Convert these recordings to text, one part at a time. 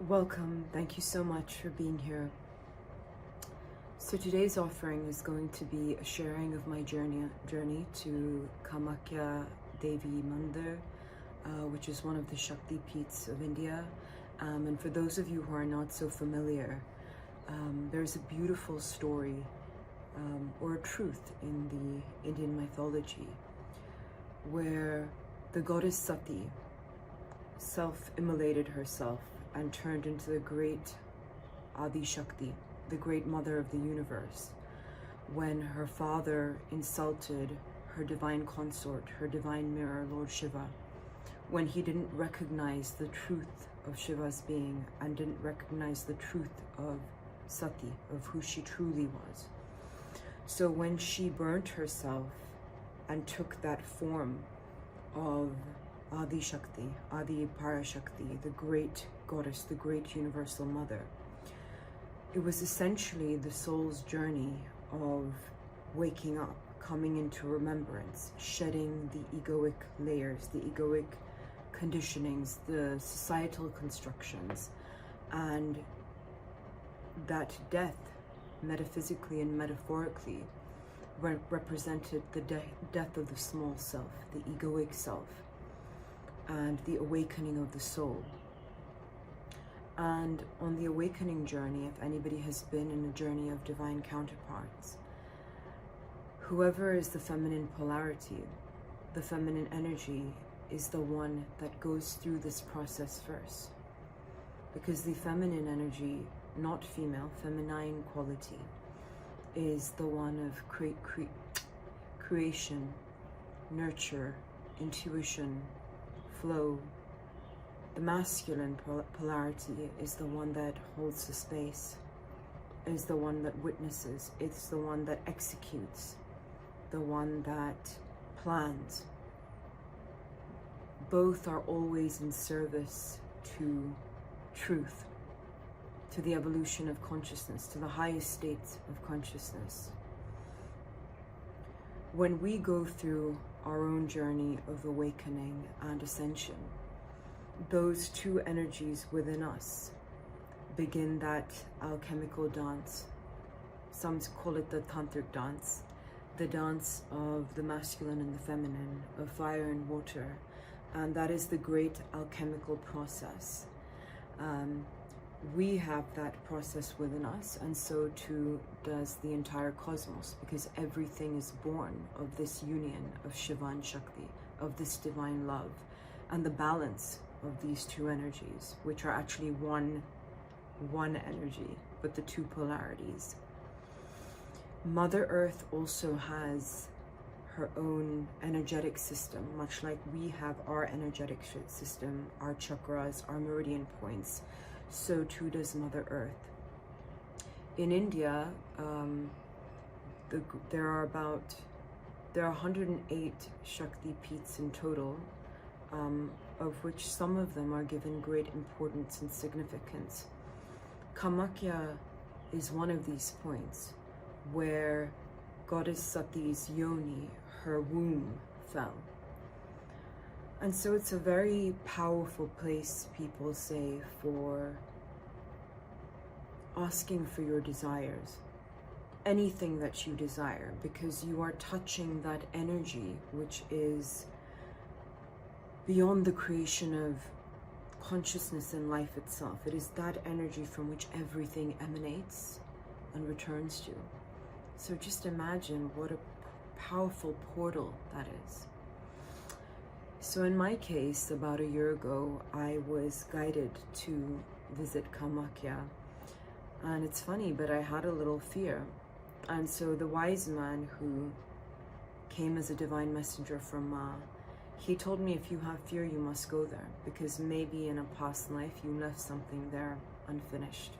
Welcome. Thank you so much for being here. So today's offering is going to be a sharing of my journey to Kamakhya Devi Mandir, which is one of the Shakti peeths of India. And for those of you who are not so familiar, there's a beautiful story or a truth in the Indian mythology where the goddess Sati self-immolated herself and turned into the great Adi Shakti, the great mother of the universe, when her father insulted her divine consort, her divine mirror, Lord Shiva, when he didn't recognize the truth of Shiva's being and didn't recognize the truth of Sati, of who she truly was. So when she burnt herself and took that form of Adi Shakti, Adi Parashakti, the great goddess, the great universal mother, it was essentially the soul's journey of waking up, coming into remembrance, shedding the egoic layers, the egoic conditionings, the societal constructions, and that death, metaphysically and metaphorically, represented the death of the small self, the egoic self, and the awakening of the soul. And on the awakening journey, if anybody has been in a journey of divine counterparts, whoever is the feminine polarity, the feminine energy, is the one that goes through this process first. Because the feminine energy, not female, feminine quality, is the one of creation, nurture, intuition, flow. The masculine polarity is the one that holds the space, is the one that witnesses, it's the one that executes, the one that plans. Both are always in service to truth, to the evolution of consciousness, to the highest states of consciousness. When we go through our own journey of awakening and ascension, those two energies within us begin that alchemical dance. Some call it the tantric dance, the dance of the masculine and the feminine, of fire and water, and that is the great alchemical process. We have that process within us, and so too does the entire cosmos, because everything is born of this union of Shiva and Shakti, of this divine love, and the balance of these two energies, which are actually one energy, but the two polarities. Mother Earth also has her own energetic system, much like we have our energetic system, our chakras, our meridian points. So too does Mother Earth. In India, there are 108 Shakti peeths in total, of which some of them are given great importance and significance. Kamakhya is one of these points where Goddess Sati's Yoni, her womb, fell. And so it's a very powerful place, people say, for asking for your desires, anything that you desire, because you are touching that energy which is beyond the creation of consciousness and life itself. It is that energy from which everything emanates and returns to. So just imagine what a powerful portal that is. So in my case, about a year ago, I was guided to visit Kamakhya. And it's funny, but I had a little fear. And so the wise man who came as a divine messenger from Ma, he told me, if you have fear, you must go there, because maybe in a past life you left something there unfinished.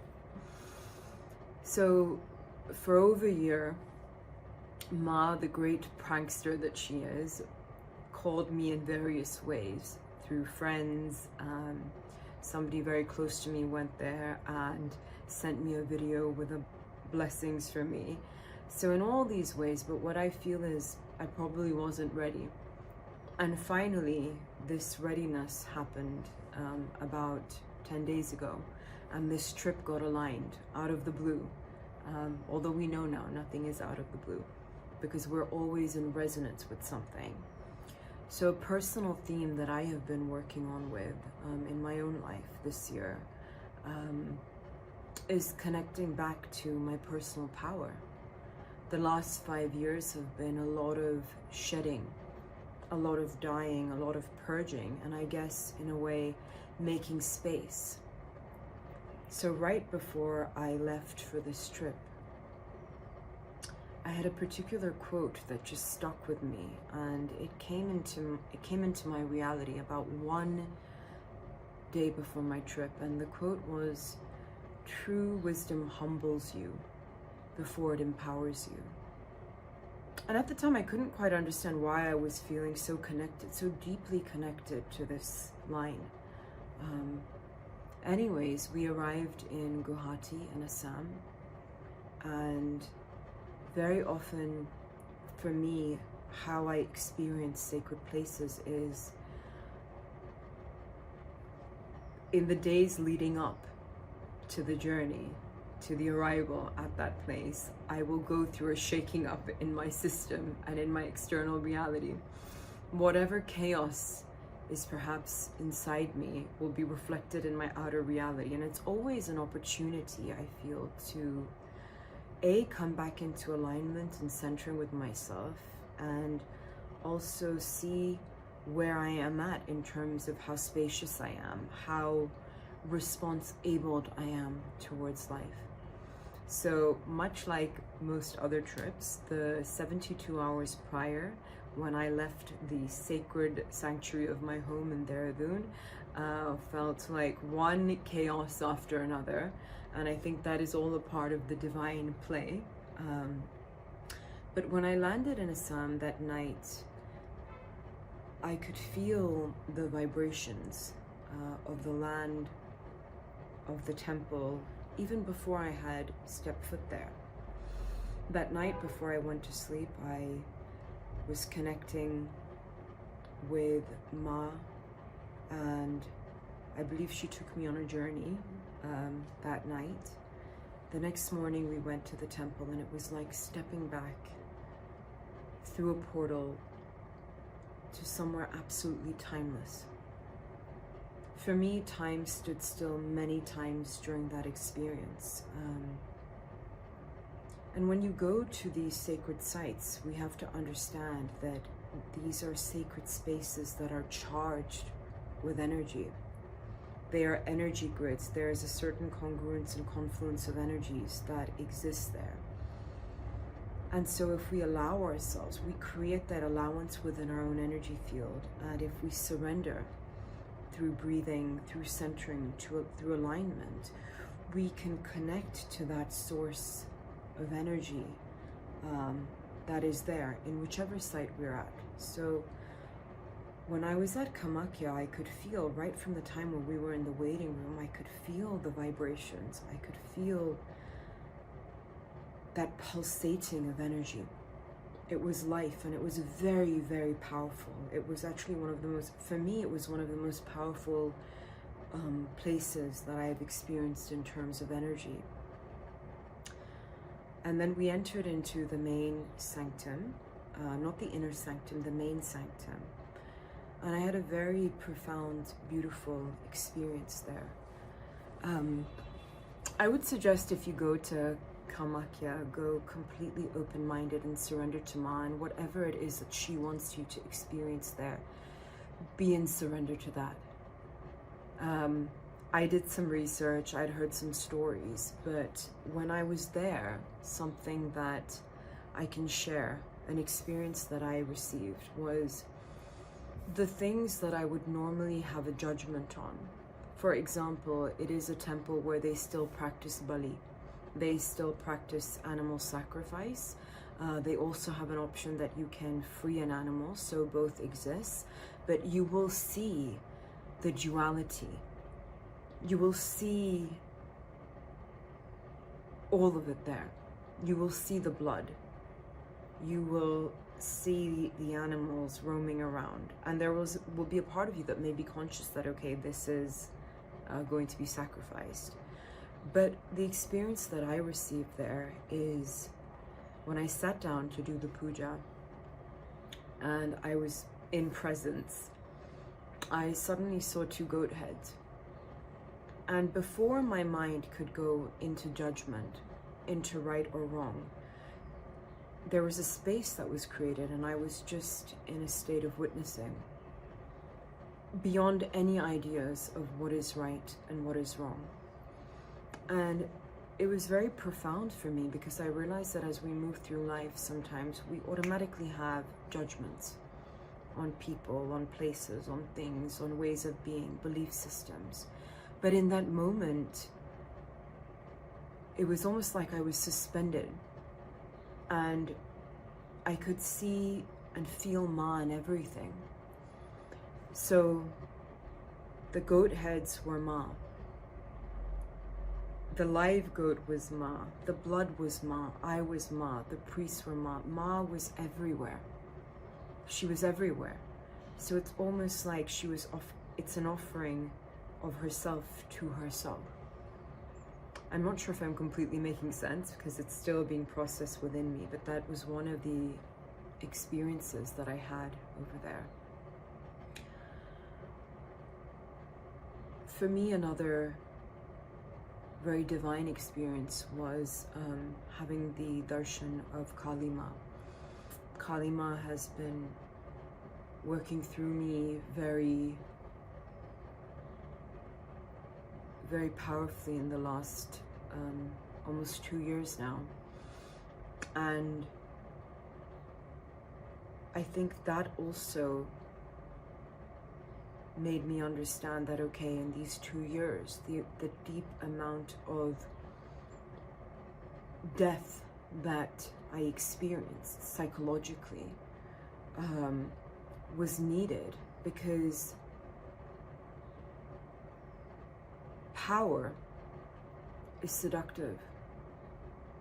So for over a year, Ma, the great prankster that she is, called me in various ways, through friends. Somebody very close to me went there and sent me a video with blessings for me. So in all these ways, but what I feel is I probably wasn't ready. And finally, this readiness happened about 10 days ago, and this trip got aligned out of the blue. Although we know now nothing is out of the blue, because we're always in resonance with something. So a personal theme that I have been working on with in my own life this year is connecting back to my personal power. The last 5 years have been a lot of shedding, a lot of dying, a lot of purging, and I guess in a way making space. So right before I left for this trip, I had a particular quote that just stuck with me, and it came into my reality about 1 day before my trip, and the quote was, "True wisdom humbles you before it empowers you." And at the time, I couldn't quite understand why I was feeling so connected, so deeply connected to this line. Anyways, we arrived in Guwahati in Assam, and very often for me, how I experience sacred places is in the days leading up to the journey, to the arrival at that place, I will go through a shaking up in my system and in my external reality. Whatever chaos is perhaps inside me will be reflected in my outer reality, and it's always an opportunity, I feel, to come back into alignment and centering with myself, and also see where I am at in terms of how spacious I am, how response-abled I am towards life. So much like most other trips, the 72 hours prior, when I left the sacred sanctuary of my home in Dehradun, felt like one chaos after another, and I think that is all a part of the divine play. But when I landed in Assam that night, I could feel the vibrations of the land, of the temple, even before I had stepped foot there. That night before I went to sleep, I was connecting with Ma, and I believe she took me on a journey that night. The next morning we went to the temple, and it was like stepping back through a portal to somewhere absolutely timeless. For me, time stood still many times during that experience. And when you go to these sacred sites, we have to understand that these are sacred spaces that are charged with energy. They are energy grids. There is a certain congruence and confluence of energies that exist there. And so if we allow ourselves, we create that allowance within our own energy field. And if we surrender through breathing, through centering, through alignment, we can connect to that source of energy that is there in whichever site we're at. So when I was at Kamakhya, I could feel right from the time when we were in the waiting room, I could feel the vibrations. I could feel that pulsating of energy. It was life, and it was very, very powerful. It was actually one of the most, for me, it was one of the most powerful places that I have experienced in terms of energy. And then we entered into the main sanctum, not the inner sanctum, the main sanctum. And I had a very profound, beautiful experience there. I would suggest if you go to Kamakhya, go completely open-minded and surrender to Ma, and whatever it is that she wants you to experience there, be in surrender to that. I did some research, I'd heard some stories, but when I was there, something that I can share, an experience that I received, was the things that I would normally have a judgment on. For example, it is a temple where they still practice Bali. They still practice animal sacrifice. They also have an option that you can free an animal, so both exist. But you will see the duality. You will see all of it there. You will see the blood. You will see the animals roaming around. And there will be a part of you that may be conscious that, okay, this is going to be sacrificed. But the experience that I received there is when I sat down to do the puja and I was in presence, I suddenly saw 2 goat heads. And before my mind could go into judgment, into right or wrong, there was a space that was created, and I was just in a state of witnessing, beyond any ideas of what is right and what is wrong. And it was very profound for me, because I realized that as we move through life, sometimes we automatically have judgments on people, on places, on things, on ways of being, belief systems. But in that moment, it was almost like I was suspended, and I could see and feel Ma in everything. So the goat heads were Ma. The live goat was Ma. The blood was Ma. I was Ma. The priests were Ma. Ma was everywhere. She was everywhere. So it's almost like she was it's an offering of herself to herself. I'm not sure if I'm completely making sense, because it's still being processed within me, but that was one of the experiences that I had over there. For me, another very divine experience was having the darshan of Kali Ma. Kali Ma has been working through me very powerfully in the last almost 2 years now. And I think that also made me understand that, okay, in these 2 years, the deep amount of death that I experienced psychologically was needed, because power is seductive.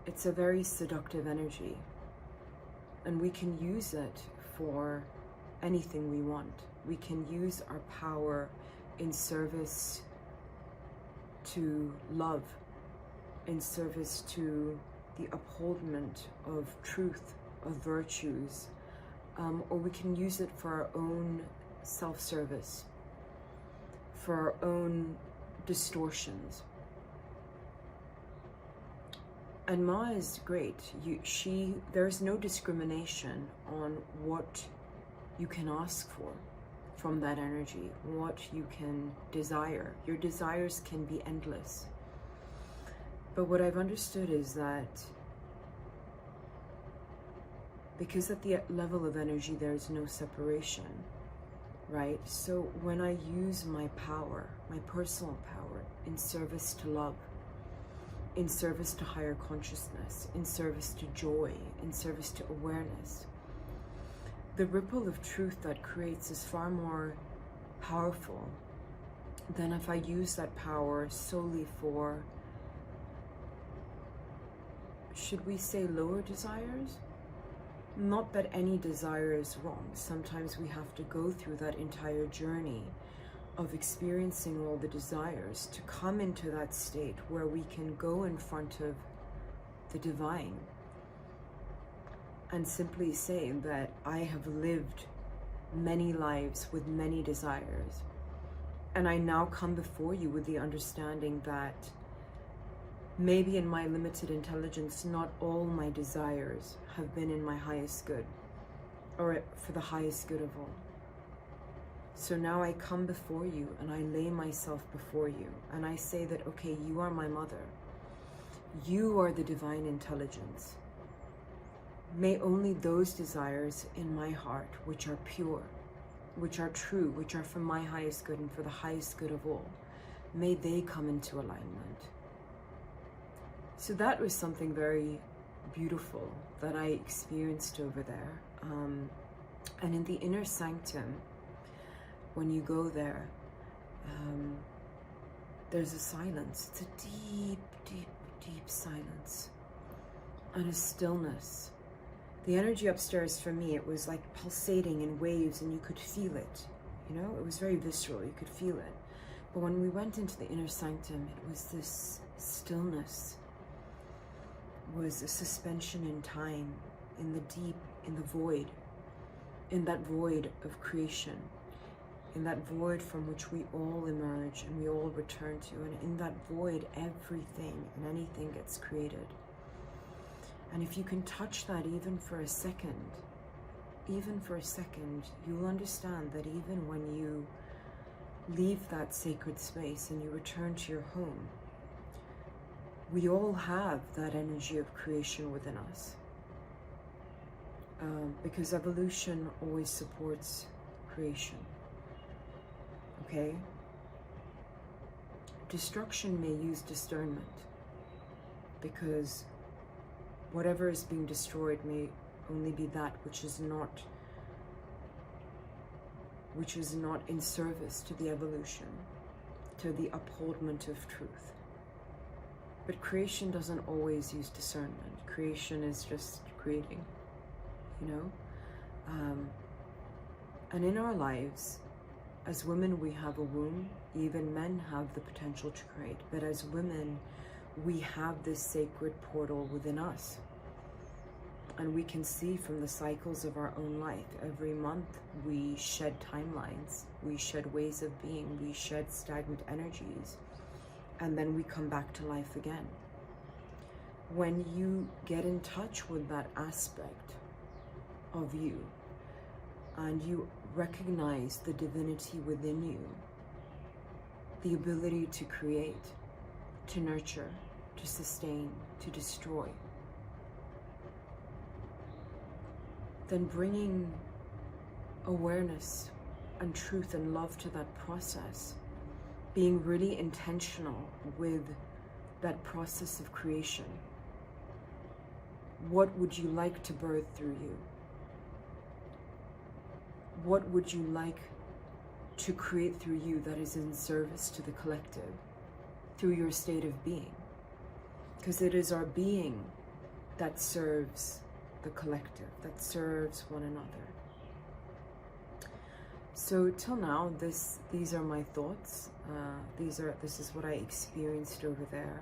It's a very seductive energy, and we can use it for anything we want. We can use our power in service to love, in service to the upholdment of truth, of virtues, or we can use it for our own self-service, for our own distortions. And Ma is great. There's no discrimination on what you can ask for from that energy, what you can desire. Your desires can be endless. But what I've understood is that because at the level of energy there's no separation, right? So when I use my power, my personal power, in service to love, in service to higher consciousness, in service to joy, in service to awareness, the ripple of truth that creates is far more powerful than if I use that power solely for, should we say, lower desires? Not that any desire is wrong. Sometimes we have to go through that entire journey of experiencing all the desires to come into that state where we can go in front of the divine and simply say that I have lived many lives with many desires, and I now come before you with the understanding that maybe in my limited intelligence, not all my desires have been in my highest good, or for the highest good of all. So now I come before you and I lay myself before you and I say that, okay, you are my mother. You are the divine intelligence. May only those desires in my heart, which are pure, which are true, which are for my highest good and for the highest good of all, may they come into alignment. So that was something very beautiful that I experienced over there. And in the inner sanctum, when you go there, there's a silence. It's a deep, deep, deep silence and a stillness. The energy upstairs for me, it was like pulsating in waves and you could feel it. You know, it was very visceral, you could feel it. But when we went into the inner sanctum, it was this stillness, was a suspension in time, in the deep, in the void, in that void of creation, in that void from which we all emerge and we all return to. And in that void, everything and anything gets created. And if you can touch that even for a second, you'll understand that even when you leave that sacred space and you return to your home, we all have that energy of creation within us. Because evolution always supports creation. Okay? Destruction may use discernment, because whatever is being destroyed may only be that which is not in service to the evolution, to the upholdment of truth. But creation doesn't always use discernment. Creation is just creating, you know? And in our lives, as women, we have a womb. Even men have the potential to create. But as women, we have this sacred portal within us. And we can see from the cycles of our own life. Every month, we shed timelines. We shed ways of being. We shed stagnant energies. And then we come back to life again. When you get in touch with that aspect of you, and you recognize the divinity within you, the ability to create, to nurture, to sustain, to destroy, then bringing awareness and truth and love to that process, being really intentional with that process of creation. What would you like to birth through you? What would you like to create through you that is in service to the collective, through your state of being? Because it is our being that serves the collective, that serves one another. So till now, these are my thoughts. This is what I experienced over there.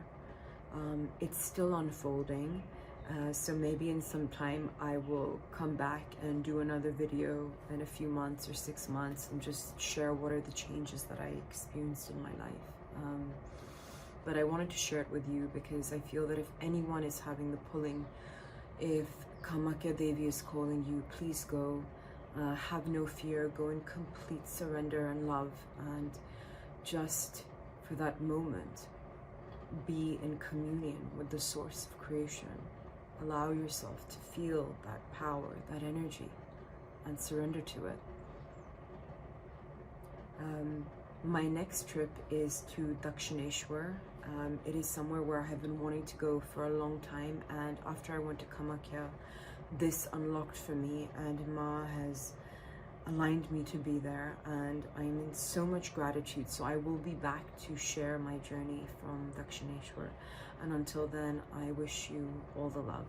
It's still unfolding. So maybe in some time I will come back and do another video in a few months or 6 months and just share what are the changes that I experienced in my life. But I wanted to share it with you because I feel that if anyone is having the pulling, if Kamakhya Devi is calling you, please go. Have no fear. Go in complete surrender and love, and just for that moment be in communion with the source of creation. Allow yourself to feel that power, that energy, and surrender to it. My next trip is to Dakshineshwar. It is somewhere where I have been wanting to go for a long time, and after I went to Kamakhya, this unlocked for me, and Ma has aligned me to be there, and I'm in so much gratitude. So I will be back to share my journey from Dakshineshwar, and until then, I wish you all the love.